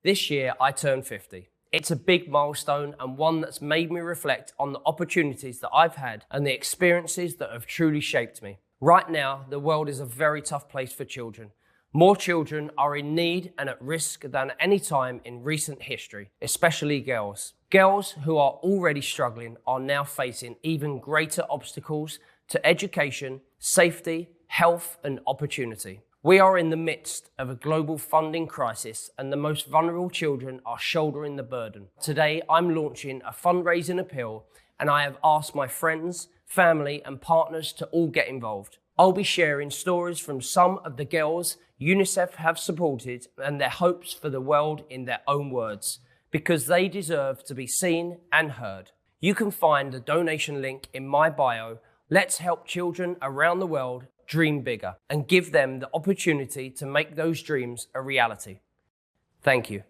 This year, I turned 50. It's a big milestone and one that's made me reflect on the opportunities that I've had and the experiences that have truly shaped me. Right now, the world is a very tough place for children. More children are in need and at risk than at any time in recent history, especially girls. Girls who are already struggling are now facing even greater obstacles to education, safety, health, and opportunity. We are in the midst of a global funding crisis and the most vulnerable children are shouldering the burden. Today, I'm launching a fundraising appeal and I have asked my friends, family, and partners to all get involved. I'll be sharing stories from some of the girls UNICEF have supported and their hopes for the world in their own words, because they deserve to be seen and heard. You can find the donation link in my bio. Let's help children around the world dream bigger and give them the opportunity to make those dreams a reality. Thank you.